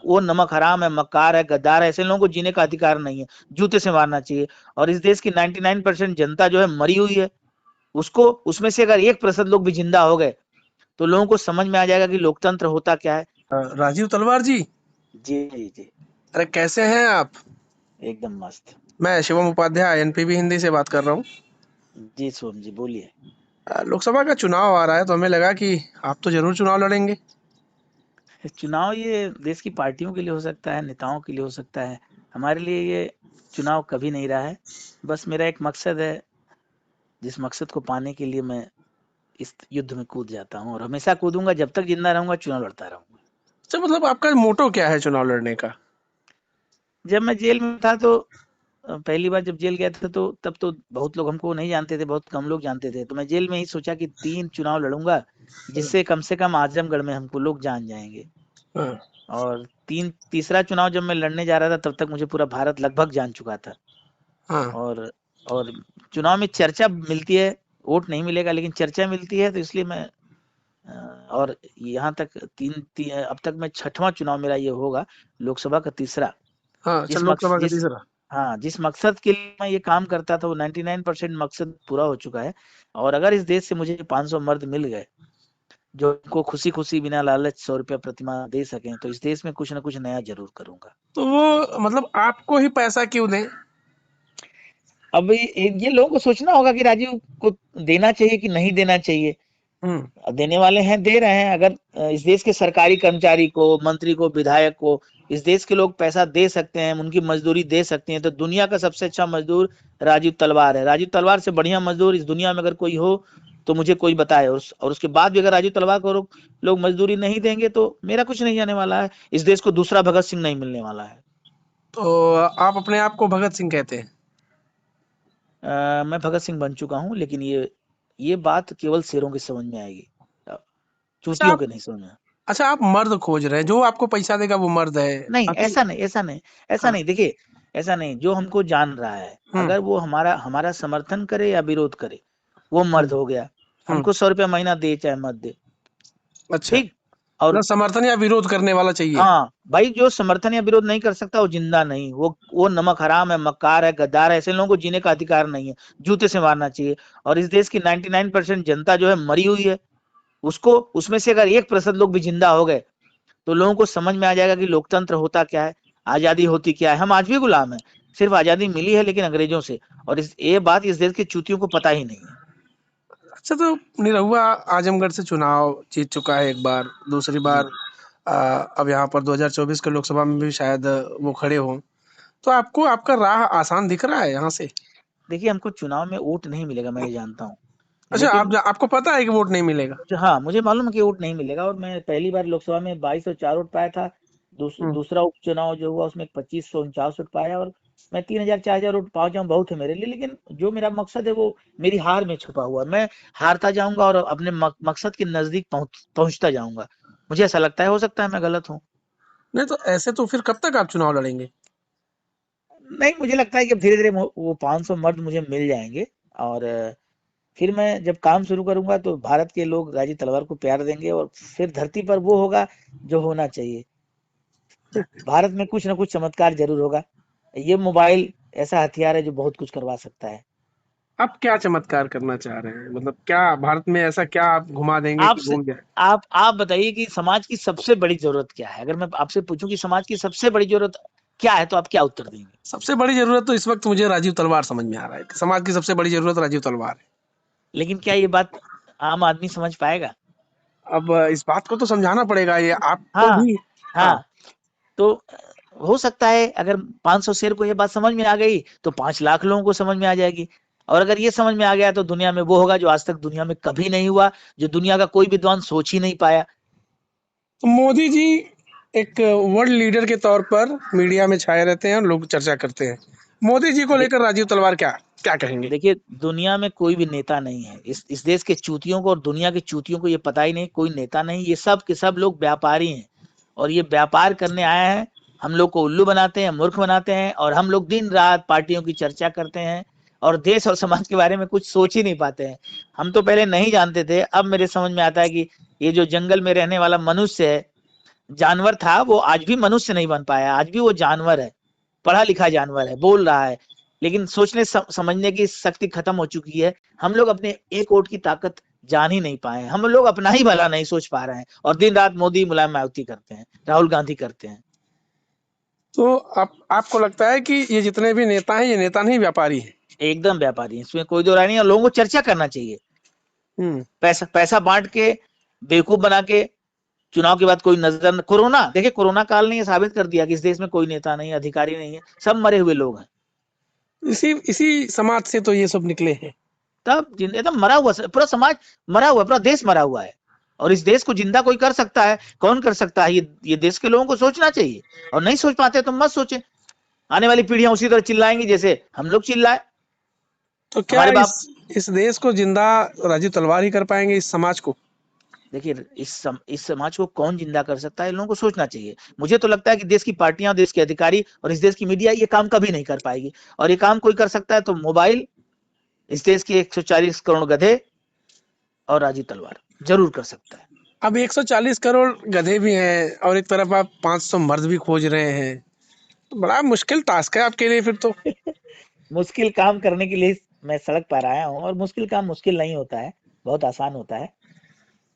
वो नमक हराम है, मक्कार है, गद्दार है, ऐसे लोगों को जीने का अधिकार नहीं है, जूते से मारना चाहिए। और इस देश की 99% जनता जो है मरी हुई है, उसको उसमें से अगर 1% लोग भी जिंदा हो गए तो लोगों को समझ में आ जाएगा कि लोकतंत्र होता क्या है। राजीव तलवार जी, जी जी। अरे कैसे हैं आप? एकदम मस्त। मैं शिवम उपाध्याय एनपीबी हिंदी से बात कर रहा हूँ। जी सोम जी बोलिए। लोकसभा का चुनाव आ रहा है तो हमें लगा कि आप तो जरूर चुनाव लड़ेंगे। चुनाव ये देश की पार्टियों के लिए हो सकता है, नेताओं के लिए हो सकता है, हमारे लिए ये चुनाव कभी नहीं रहा है। बस मेरा एक मकसद है, जिस मकसद को पाने के लिए मैं इस युद्ध में कूद जाता हूँ और हमेशा कूदूंगा, जब तक जिंदा रहूंगा चुनाव लड़ता रहूंगा। अच्छा, मतलब आपका मोटो क्या है चुनाव लड़ने का? जब मैं जेल में था तो पहली बार जब जेल गया था तो तब तो बहुत लोग हमको नहीं जानते थे, बहुत कम लोग जानते थे। तो मैं जेल में ही सोचा कि 3 चुनाव लड़ूंगा, जिससे कम से कम आजमगढ़ में हमको लोग जान जाएंगे। हाँ, और तीसरा चुनाव जब मैं लड़ने जा रहा था तब तक मुझे पूरा भारत लगभग जान चुका था। हाँ। और और चुनाव में चर्चा मिलती है, वोट नहीं मिलेगा लेकिन चर्चा मिलती है, तो इसलिए मैं और यहाँ तक अब तक मैं छठवां चुनाव मेरा ये होगा, लोकसभा का तीसरा। हाँ, अच्छा, जिस लोकसभा मकसद का जिस तीसरा। हाँ, जिस मकसद के लिए मैं ये काम करता था वो 99% मकसद पूरा हो चुका है। और अगर इस देश से मुझे 500 मर्द मिल गए जो उनको खुशी खुशी बिना लालच 100 रुपया प्रतिमाह दे सकें, तो इस देश में कुछ ना कुछ नया जरूर करूंगा। तो वो मतलब आपको ही पैसा क्यों दें? अब ये लोगों को सोचना होगा कि राजीव को देना चाहिए कि नहीं देना चाहिए। हम्म। देने वाले हैं, दे रहे हैं। अगर इस देश के सरकारी कर्मचारी को, मंत्री को, विधायक को इस देश के लोग पैसा दे सकते हैं, उनकी मजदूरी दे सकते हैं, तो दुनिया का सबसे अच्छा मजदूर राजीव तलवार है। राजीव तलवार से बढ़िया मजदूर इस दुनिया में अगर कोई हो तो मुझे कोई बताए। और उसके बाद भी अगर राजीव तलवार को लोग मजदूरी नहीं देंगे तो मेरा कुछ नहीं जाने वाला है, इस देश को दूसरा भगत सिंह नहीं मिलने वाला है। तो आप अपने आप को भगत सिंह कहते हैं? मैं भगत सिंह बन चुका हूँ, लेकिन ये बात केवल शेरों की समझ में आएगी, अ, अच्छा चूतियों आप के नहीं समझ में। अच्छा आप मर्द खोज रहे हैं, जो आपको पैसा देगा वो मर्द है। नहीं, बाकी। ऐसा नहीं, ऐसा नहीं, ऐसा हाँ। नहीं। देखिए, ऐसा नहीं, जो हमको जान रहा है हम्म। अगर वो हमारा हमारा समर्थन करे या विरोध करे, वो मर्द हम्म। हो गया। हम्म। हमको 100 रुपया महीना दे चाहे मत दे, अच्छा, ठीक। और मतलब समर्थन या विरोध करने वाला चाहिए। हाँ भाई, जो समर्थन या विरोध नहीं कर सकता वो जिंदा नहीं, वो नमक हराम है, मक्कार है, गद्दार है, ऐसे लोगों को जीने का अधिकार नहीं है, जूते से मारना चाहिए। और इस देश की 99% जनता जो है मरी हुई है, उसको उसमें से अगर 1% लोग भी जिंदा हो गए तो लोगों को समझ में आ जाएगा कि लोकतंत्र होता क्या है, आजादी होती क्या है। हम आज भी गुलाम हैं, सिर्फ आजादी मिली है लेकिन अंग्रेजों से। और ये बात इस देश के चूतियों को पता ही नहीं है। अच्छा, तो निरहुआ आजमगढ़ से चुनाव जीत चुका है एक बार, दूसरी जी बार अब यहाँ पर 2024 के लोकसभा में भी शायद वो खड़े हों। तो आपको आपका राह आसान दिख रहा है यहाँ से? देखिए, हमको चुनाव में वोट नहीं मिलेगा, मैं ये जानता हूँ। अच्छा, लेकिन आपको पता है कि वोट नहीं मिलेगा? हाँ, मुझे मालूम है कि वोट नहीं मिलेगा। और मैं पहली बार लोकसभा में 2204 वोट पाया था। हम्म। दूसरा उपचुनाव जो हुआ उसमें 2549 वोट पाया। और मैं 3000 4000 वोट पा जाऊं बहुत है मेरे लिए, लेकिन जो मेरा मकसद है वो मेरी हार में छुपा हुआ है। मैं हारता जाऊंगा और अपने मकसद के नजदीक पहुंचता जाऊंगा। मुझे ऐसा लगता है, हो सकता है मैं गलत हूँ। नहीं तो ऐसे तो फिर कब तक आप चुनाव लड़ेंगे? नहीं, मुझे लगता है कि धीरे धीरे वो 500 मर्द मुझे मिल जाएंगे। और फिर मैं जब काम शुरू करूंगा तो भारत के लोग राजीव तलवार को प्यार देंगे और फिर धरती पर वो होगा जो होना चाहिए। भारत में कुछ ना कुछ चमत्कार जरूर होगा। ये मोबाइल ऐसा हथियार है जो बहुत कुछ करवा सकता है। आप क्या चमत्कार करना चाह रहे हैं? मतलब क्या भारत में ऐसा क्या आप घुमा देंगे कि आपसे घूम जाए? आप बताइए कि समाज की सबसे बड़ी जरूरत क्या है? अगर मैं आपसे पूछूं कि समाज की सबसे बड़ी जरूरत क्या है तो आप क्या उत्तर देंगे? सबसे बड़ी जरूरत तो इस वक्त मुझे राजीव तलवार समझ में आ रहा है कि समाज की सबसे बड़ी जरूरत राजीव तलवार है। लेकिन क्या ये बात आम आदमी समझ पाएगा? अब इस बात को तो समझाना पड़ेगा, ये आपको हाँ भी। हाँ। हाँ। तो हो सकता है अगर 500 शेर को ये बात समझ में आ गई तो 5 लाख लोगों को समझ में आ जाएगी। और अगर ये समझ में आ गया तो दुनिया में वो होगा जो आज तक दुनिया में कभी नहीं हुआ, जो दुनिया का कोई विद्वान सोच ही नहीं पाया। तो मोदी जी एक वर्ल्ड लीडर के तौर पर मीडिया में छाए रहते हैं और लोग चर्चा करते हैं। मोदी जी को दे, लेकर राजीव तलवार क्या क्या कहेंगे? देखिए, दुनिया में कोई भी नेता नहीं है। इस देश के चूतियों को और दुनिया के चूतियों को ये पता ही नहीं कोई नेता नहीं, ये सब के सब लोग व्यापारी हैं। और ये व्यापार करने आए हैं, हम लोग को उल्लू बनाते हैं, मूर्ख बनाते हैं, और हम लोग दिन रात पार्टियों की चर्चा करते हैं और देश और समाज के बारे में कुछ सोच ही नहीं पाते हैं। हम तो पहले नहीं जानते थे, अब मेरे समझ में आता है कि ये जो जंगल में रहने वाला मनुष्य है, जानवर था, वो आज भी मनुष्य नहीं बन पाया, आज भी वो जानवर है, पढ़ा लिखा जानवर है, बोल रहा है, लेकिन सोचने समझने की शक्ति खत्म हो चुकी है। हम लोग अपने एक वोट की ताकत जान ही नहीं पाए, हम लोग अपना ही भला नहीं सोच पा रहे हैं, और दिन रात मोदी मुलायम मायावती करते हैं, राहुल गांधी करते हैं। तो आपको लगता है कि ये जितने भी नेता हैं, ये नेता नहीं, व्यापारी हैं? एकदम व्यापारी है, इसमें कोई दो राय नहीं है। लोगों को चर्चा करना चाहिए, पैसा पैसा बांट के, बेवकूफ बना के, चुनाव के बाद कोई नजर, कोरोना देखिए, कोरोना काल ने ये साबित कर दिया कि इस देश में कोई नेता नहीं है, अधिकारी नहीं है, सब मरे हुए लोग हैं। इसी इसी समाज से तो ये सब निकले हैं। तब एकदम मरा हुआ, पूरा समाज मरा हुआ है, पूरा देश मरा हुआ है, और इस देश को जिंदा कोई कर सकता है? कौन कर सकता है? ये देश के लोगों को सोचना चाहिए, और नहीं सोच पाते तो मत सोचे। आने वाली पीढ़ियां उसी तरह चिल्लाएंगी जैसे हम लोग चिल्लाए। तो क्या हमारे बाप, इस देश को जिंदा राजीव तलवार ही कर पाएंगे, इस समाज को? देखिए इस समाज को कौन जिंदा कर सकता है, इन लोगों को सोचना चाहिए। मुझे तो लगता है कि देश की पार्टियां, देश के अधिकारी और इस देश की मीडिया ये काम कभी नहीं कर पाएगी, और ये काम कोई कर सकता है तो मोबाइल, इस देश के 140 करोड़ गधे और राजीव तलवार जरूर कर सकता है। अब 140 करोड़ गधे भी हैं और एक तरफ आप 500 मर्द भी खोज रहे हैं, तो बड़ा मुश्किल टास्क है आपके लिए फिर तो। मुश्किल काम करने के लिए मैं सड़क पर आया हूँ, और मुश्किल काम मुश्किल नहीं होता है, बहुत आसान होता है,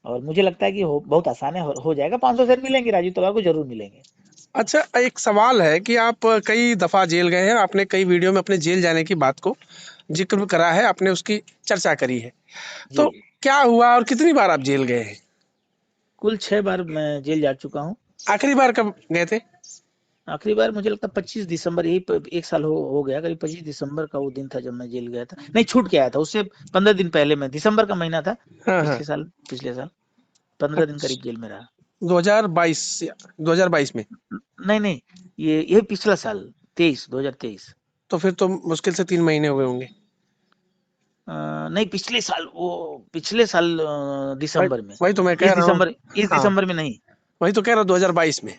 और मुझे लगता है कि बहुत आसान है, हो जाएगा। 500 से मिलेंगे, राजीव तलवार को जरूर मिलेंगे। अच्छा, एक सवाल है कि आप कई दफा जेल गए हैं, आपने कई वीडियो में अपने जेल जाने की बात को जिक्र करा है, आपने उसकी चर्चा करी है, जी तो क्या हुआ और कितनी बार आप जेल गए हैं? कुल 6 बार मैं जेल जा चुका हूँ। आखिरी बार कब गए थे? आखिरी बार मुझे लगता है 25 दिसंबर, यही एक साल हो गया करीब। 25 दिसंबर का वो दिन था जब मैं जेल गया था, नहीं छूट के आया था, उससे 15 दिन पहले, मैं दिसंबर का महीना था, हाँ हाँ। पिछले साल 15 दिन करीब जेल में रहा। 2022 2022 में? नहीं नहीं, ये पिछला साल 2023। तो फिर तो मुश्किल से 3 महीने हुए होंगे। नहीं, पिछले साल वही दिसंबर में। वही तो मैं कह इस रहा हूँ। दिसंबर इस हाँ, दिसंबर में नहीं। वही तो कह रहा हूँ, 2022 में।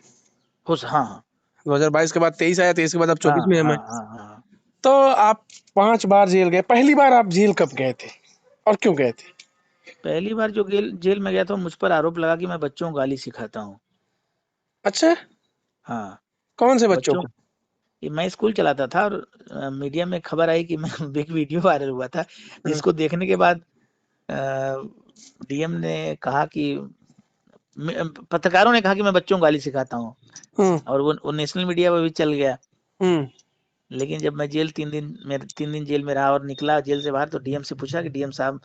हाँ हाँ 2022 के बाद 23 आया, 23 के बाद अब हाँ 24 में है हाँ मैं। हाँ हाँ। तो आप 5 बार जेल गए, पहली बार आप जेल कब गए थे और क्यों गए थे? पहली बार जो जेल में गया था, मुझ पर आरोप लगा कि मैं बच्चों को गाली सिखाता हूँ। अच्छा, हाँ, कौन से बच्चों बच्चों, को? ये मैं स्कूल चलाता था, और मीडिया में खबर आई कि मैं एक वीडियो वायरल हुआ था, हाँ, जिसको देखने के बाद डीएम ने कहा कि, पत्रकारों ने कहा कि मैं बच्चों को गाली सिखाता हूँ, हम्म और वो नेशनल मीडिया पर भी चल गया। हम्म लेकिन जब मैं जेल 3 दिन जेल में रहा और निकला जेल से बाहर, तो डीएम से पूछा कि डीएम साहब,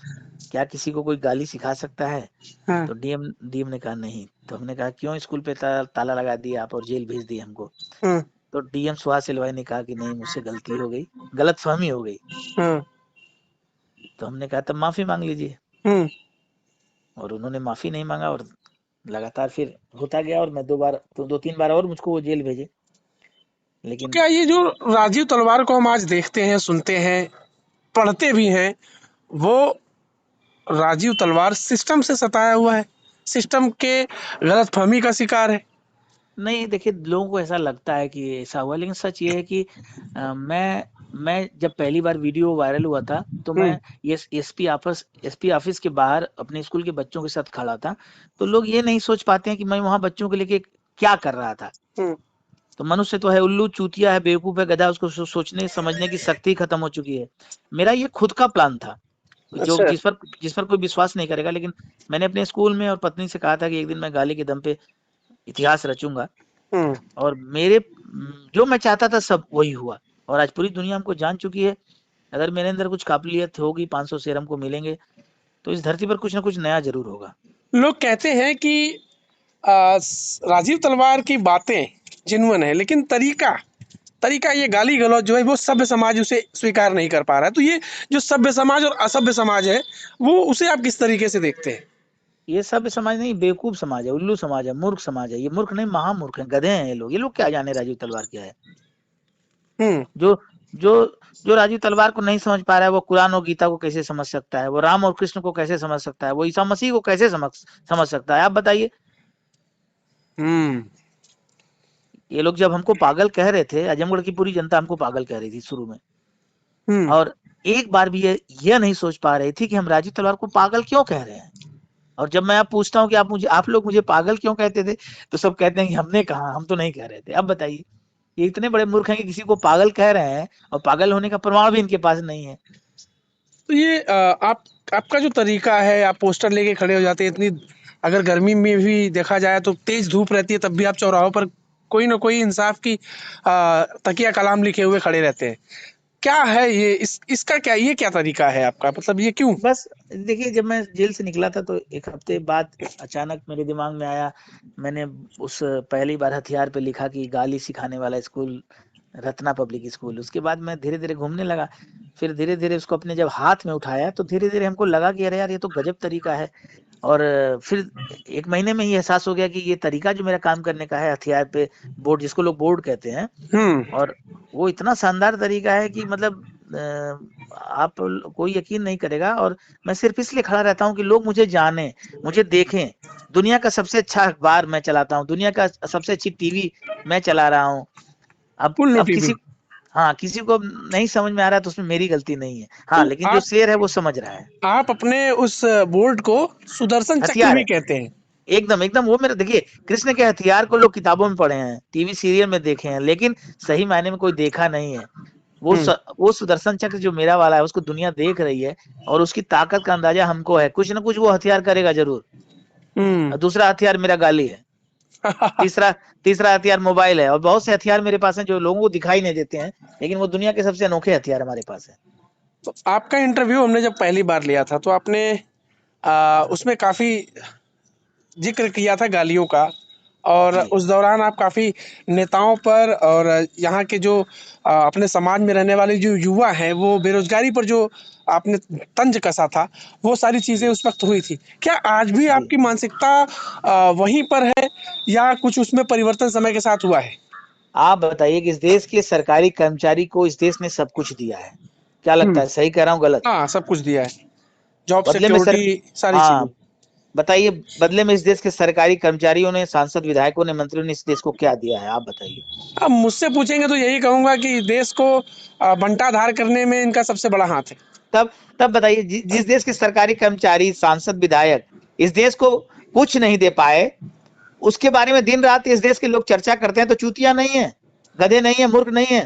क्या किसी को कोई गाली सिखा सकता है? हाँ, तो डीएम ने कहा नहीं। तो हमने कहा क्यों स्कूल पे ताला लगा दिया आप और जेल भेज दिया हमको? हाँ, तो डीएम सुहास सिलवाई ने कहा कि नहीं, मुझसे गलती हो गई, गलत फहमी हो गई। हाँ, तो हमने कहा तब माफी मांग लीजिए, हम्म। और उन्होंने माफी नहीं मांगा, और लगातार फिर होता गया, और मैं 2 बार, तो 2-3 बार और मुझको वो जेल भेजे। तो लेकिन क्या ये जो राजीव तलवार को हम आज देखते हैं, सुनते हैं, पढ़ते भी हैं, वो राजीव तलवार सिस्टम से सताया हुआ है, सिस्टम के गलतफहमी का शिकार है? नहीं, देखिए, लोगों को ऐसा लगता है कि ऐसा हुआ, लेकिन सच ये है कि मैं जब पहली बार वीडियो वायरल हुआ था, तो मैं हम्म ये एसपी ऑफिस के बाहर अपने स्कूल के बच्चों के साथ खड़ा था। तो लोग ये नहीं सोच पाते हैं कि मैं वहां बच्चों को लेके क्या कर रहा था। हम्म। तो मनुष्य तो है, उल्लू, चूतिया है, बेवकूफ है, गधा, उसको सोचने समझने की शक्ति खत्म हो चुकी है। मेरा ये खुद का प्लान था, जो अच्छा। जिस पर कोई विश्वास नहीं करेगा, लेकिन मैंने अपने स्कूल में और पत्नी से कहा था कि एक दिन मैं गाली के दम पे इतिहास रचूंगा, हम्म। और जो मैं चाहता था सब वही हुआ, और आज पूरी दुनिया हमको जान चुकी है। अगर मेरे अंदर कुछ काबिलियत होगी, 500 शेर हमको मिलेंगे, तो इस धरती पर कुछ ना कुछ नया जरूर होगा। लोग कहते हैं कि राजीव तलवार की बातें जिन्वन है, लेकिन तरीका तरीका ये गाली गलौज जो है, वो सभ्य समाज उसे स्वीकार नहीं कर पा रहा है। तो ये जो सभ्य समाज और असभ्य समाज है, वो उसे आप किस तरीके से देखते हैं? ये सब समाज नहीं, बेवकूफ समाज है, उल्लू समाज है, मूर्ख समाज है। ये मूर्ख नहीं, महामूर्ख है, गधे हैं ये लोग क्या जाने राजीव तलवार क्या है। हम्म। जो जो जो राजीव तलवार को नहीं समझ पा रहा है, वो कुरान और गीता को कैसे समझ सकता है? वो राम और कृष्ण को कैसे समझ सकता है? वो ईसा मसीह को कैसे समझ सकता है? आप बताइए। हम्म। ये लोग जब हमको पागल कह रहे थे, आजमगढ़ की पूरी जनता हमको पागल कह रही थी शुरू में, हम्म। और एक बार भी ये नहीं सोच पा रही थी कि हम राजीव तलवार को पागल क्यों कह रहे हैं। और जब मैं आप पूछता हूँ कि आप लोग मुझे पागल क्यों कहते थे, तो सब कहते हैं कि हमने कहा, हम तो नहीं कह रहे थे। अब बताइए, ये इतने बड़े मूर्ख हैं कि किसी को पागल कह रहे हैं और पागल होने का प्रमाण भी इनके पास नहीं है। तो ये आप आपका जो तरीका है, आप पोस्टर लेके खड़े हो जाते हैं इतनी, अगर गर्मी में भी देखा जाए तो तेज धूप रहती है तब भी आप चौराहों पर कोई ना कोई इंसाफ की तकिया कलाम लिखे हुए खड़े रहते हैं। क्या है ये, इसका क्या, ये क्या तरीका है आपका, मतलब ये क्यों? बस देखिए, जब मैं जेल से निकला था तो एक हफ्ते बाद अचानक मेरे दिमाग में आया, मैंने उस पहली बार हथियार पे लिखा कि गाली सिखाने वाला स्कूल रत्ना पब्लिक स्कूल। उसके बाद मैं धीरे धीरे घूमने लगा, फिर धीरे धीरे उसको अपने जब हाथ में उठाया तो धीरे धीरे हमको लगा कि अरे यार, ये तो गजब तरीका है। और फिर एक महीने में ही एहसास हो गया कि ये तरीका जो मेरा काम करने का है, हथियार पे बोर्ड, जिसको लोग बोर्ड कहते हैं, हम्म। और वो इतना शानदार तरीका है कि मतलब कोई यकीन नहीं करेगा। और मैं सिर्फ इसलिए खड़ा रहता हूँ कि लोग मुझे जाने, मुझे देखें। दुनिया का सबसे अच्छा अखबार मैं चलाता हूँ, दुनिया का सबसे अच्छी टीवी मैं चला रहा हूँ। उल्लू अब टीवी। किसी, हाँ, किसी को नहीं समझ में आ रहा है तो उसमें मेरी गलती नहीं है। हाँ, तो लेकिन जो शेर है वो समझ रहा है। आप अपने उस बोर्ड को सुदर्शन चक्र हथियार भी है, कहते हैं। एकदम एकदम। वो मेरे, देखिए, कृष्ण के हथियार को लोग किताबों में पढ़े हैं, टीवी सीरियल में देखे हैं, लेकिन सही मायने में कोई देखा नहीं है। हम्म। वो सुदर्शन चक्र जो मेरा वाला है उसको दुनिया देख रही है, और उसकी ताकत का अंदाजा हमको है। कुछ ना कुछ वो हथियार करेगा जरूर। हम्म। और दूसरा हथियार मेरा गाली है। तीसरा तीसरा हथियार मोबाइल है। और बहुत से हथियार मेरे पास हैं जो लोगों को दिखाई नहीं देते हैं, लेकिन वो दुनिया के सबसे अनोखे हथियार हमारे पास है। तो आपका इंटरव्यू हमने जब पहली बार लिया था तो आपने उसमें काफी जिक्र किया था गालियों का, और जी उस दौरान आप काफ़ी नेताओं पर और यहाँ के जो अपने समाज में रहने वाले जो युवा हैं वो बेरोजगारी पर जो आपने तंज कसा था, वो सारी चीज़ें उस वक्त हुई थी। क्या आज भी जी। आपकी मानसिकता वहीं पर है, या कुछ उसमें परिवर्तन समय के साथ हुआ है? आप बताइए कि इस देश के सरकारी कर्मचारी को इस देश ने सब कुछ दिया है, क्या लगता हम्म। है, सही कह रहा हूँ गलत? हाँ, सब कुछ दिया है, जॉब बदले में सर, सिक्योरिटी सारी चीज़ें। हाँ, बताइए, बदले में इस देश के सरकारी कर्मचारियों ने, सांसद, विधायकों ने, मंत्रियों ने इस देश को क्या दिया है, आप बताइए। अब मुझसे पूछेंगे तो यही कहूँगा कि देश को बंटाधार करने में इनका सबसे बड़ा हाथ है। तब तब बताइए, जिस देश के सरकारी कर्मचारी, सांसद, विधायक इस देश को कुछ नहीं दे पाए, उसके बारे में दिन रात इस देश के लोग चर्चा करते हैं, तो चूतिया नहीं है, गधे नहीं है, मूर्ख नहीं है।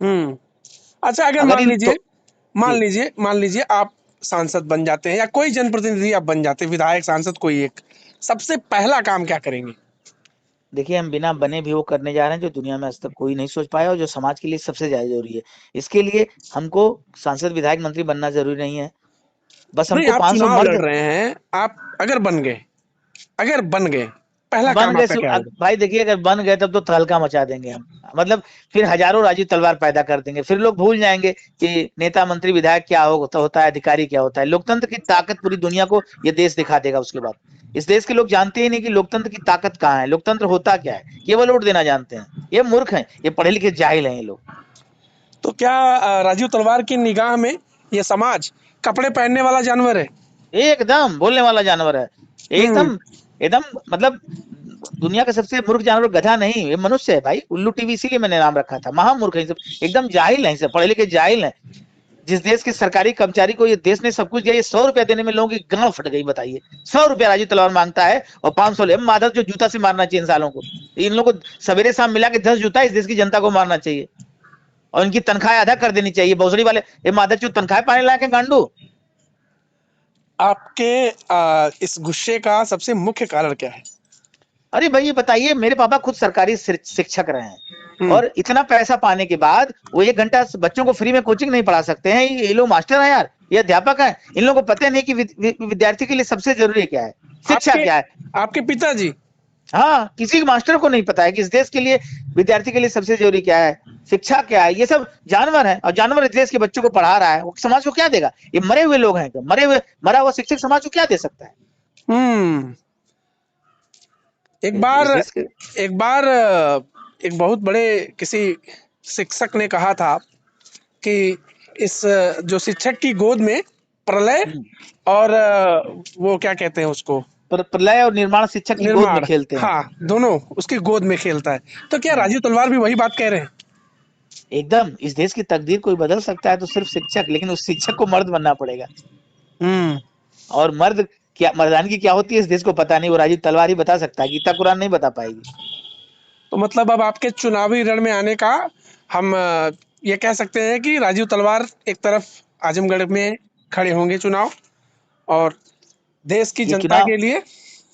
हम्म। अच्छा, अगर अगर इन तो, जी, मान लीजिए आप सांसद बन जाते हैं, या कोई जनप्रतिनिधि आप बन जाते हैं, विधायक, सांसद, कोई एक, सबसे पहला काम क्या करेंगे? देखिए, हम बिना बने भी वो करने जा रहे हैं जो दुनिया में आज तक कोई नहीं सोच पाया, और जो समाज के लिए सबसे ज्यादा जरूरी है। इसके लिए हमको सांसद, विधायक, मंत्री बनना जरूरी नहीं है। बस नहीं, हमको आप 500 चुनाव लड़ मर्द। रहे हैं, आप अगर बन गए, पहला बन काम गए आपका क्या होगा? भाई देखिए, अगर बन गए तब तो तहलका मचा देंगे हम। मतलब फिर हजारों राजीव तलवार पैदा कर देंगे, फिर लोग भूल जाएंगे कि नेता, मंत्री, विधायक क्या होता है, अधिकारी क्या होता है। लोकतंत्र की ताकत पूरी दुनिया को ये देश दिखा देगा उसके बाद। इस देश के लोग जानते ही नहीं कि लोकतंत्र की ताकत कहाँ है, लोकतंत्र होता क्या है, केवल वोट देना जानते हैं। ये मूर्ख हैं, ये पढ़े लिखे जाहिल हैं ये लोग। तो क्या राजीव तलवार की निगाह में ये समाज कपड़े पहनने वाला जानवर है? एकदम बोलने वाला जानवर है, हम्म। एकदम एकदम। मतलब दुनिया का सबसे मूर्ख जानवर गधा नहीं, ये मनुष्य है भाई। उल्लू टीवी इसीलिए मैंने नाम रखा था। महामूर्ख है ये सब, एकदम जाहिल है, सब पढ़े लिखे जाहिल है। जिस देश के सरकारी कर्मचारी को ये देश ने सब कुछ दिया, ये 100 रुपया देने में लोगों की गांड फट गई। बताइए, 100 रुपया राजीव तलवार मांगता है, और 500 ले माधव, जो जूता से मारना चाहिए इन सालों को। इन लोगों को सवेरे शाम मिला के 10 जूता इस देश की जनता को मारना चाहिए, और इनकी तनख्वाह आधा कर देनी चाहिए। भोसड़ी वाले ये माधव चू तनख्वाह पाने लायक है गांडू। आपके इस गुस्से का सबसे मुख्य कारण क्या है? अरे भाई, ये बताइए, मेरे पापा खुद सरकारी शिक्षक रहे हैं, हम्म। और इतना पैसा पाने के बाद वो 1 घंटा बच्चों को फ्री में कोचिंग नहीं पढ़ा सकते हैं। ये लोग मास्टर हैं यार, ये अध्यापक हैं। इन लोगों को पता नहीं कि विद्यार्थी के लिए सबसे जरूरी क्या है, शिक्षा आपके क्या है। आपके पिताजी। हाँ, किसी मास्टर को नहीं पता है कि इस देश के लिए, विद्यार्थी के लिए सबसे जरूरी क्या है, शिक्षा क्या है। ये सब जानवर है, और जानवर इस देश के बच्चों को पढ़ा रहा है, वो समाज को क्या देगा? ये मरे हुए लोग हैं, मरा हुआ शिक्षक समाज को क्या दे सकता है? हम्म। एक इस बार देश के, एक बार एक बहुत बड़े किसी शिक्षक ने कहा था कि इस जो शिक्षक की गोद में प्रलय और वो क्या कहते हैं उसको, प्रलय और निर्माण शिक्षक की गोद में निर्माण, खेलते हैं। हाँ, दोनों उसकी गोद में खेलता है। तो क्या हाँ, राजीव तलवार भी वही बात कह रहे हैं? एकदम। इस देश की तकदीर कोई बदल सकता है तो सिर्फ शिक्षक, लेकिन उस शिक्षक को मर्द बनना पड़ेगा। हम्म। और मर्द क्या मर्दानगी क्या होती है इस देश को पता नहीं, वो राजीव तलवार ही बता सकता है, गीता कुरान नहीं बता पाएगी। तो मतलब अब आपके चुनावी रण में आने का हम ये कह सकते हैं कि राजीव तलवार एक तरफ आजमगढ़ में खड़े होंगे चुनाव, और देश की ये जनता चुनाव के लिए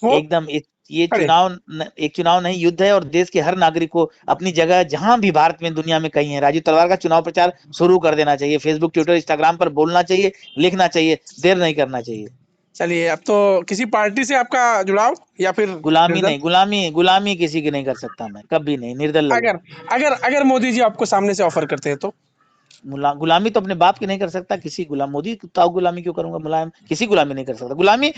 वो एकदम ये खड़े। एक चुनाव नहीं, युद्ध है, और देश के हर नागरिक को अपनी जगह जहां भी भारत में दुनिया में कहीं है, राजीव तलवार का चुनाव प्रचार शुरू कर देना चाहिए। फेसबुक, ट्विटर, इंस्टाग्राम पर बोलना चाहिए, लिखना चाहिए, देर नहीं करना चाहिए। चलिए, अब तो किसी पार्टी से आपका जुड़ाव या फिर गुलामी निर्दल? नहीं, गुलामी किसी की नहीं कर सकता मैं, कभी नहीं, निर्दल अगर लड़ूंगा। अगर अगर मोदी जी आपको सामने से ऑफर करते हैं तो? गुलामी तो अपने बाप की नहीं कर सकता, किसी गुलाम मोदी ताऊ गुलामी क्यों करूंगा, मुलायम किसी गुलामी नहीं कर सकता। गुलामी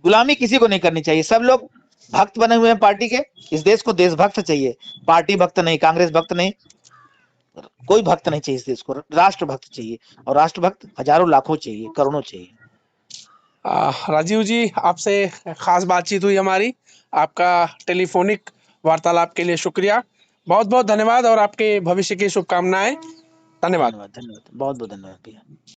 गुलामी किसी को नहीं करनी चाहिए। सब लोग भक्त बने हुए हैं पार्टी के। इस देश को देशभक्त चाहिए, पार्टी भक्त नहीं, कांग्रेस भक्त नहीं, कोई भक्त नहीं चाहिए। इस देश को राष्ट्र भक्त चाहिए, और राष्ट्र भक्त हजारों लाखों चाहिए, करोड़ों चाहिए। राजीव जी, आपसे खास बातचीत हुई हमारी। आपका टेलीफोनिक वार्तालाप के लिए शुक्रिया। बहुत बहुत धन्यवाद और आपके भविष्य की शुभकामनाएं। धन्यवाद। धन्यवाद, धन्यवाद, बहुत बहुत धन्यवाद भैया।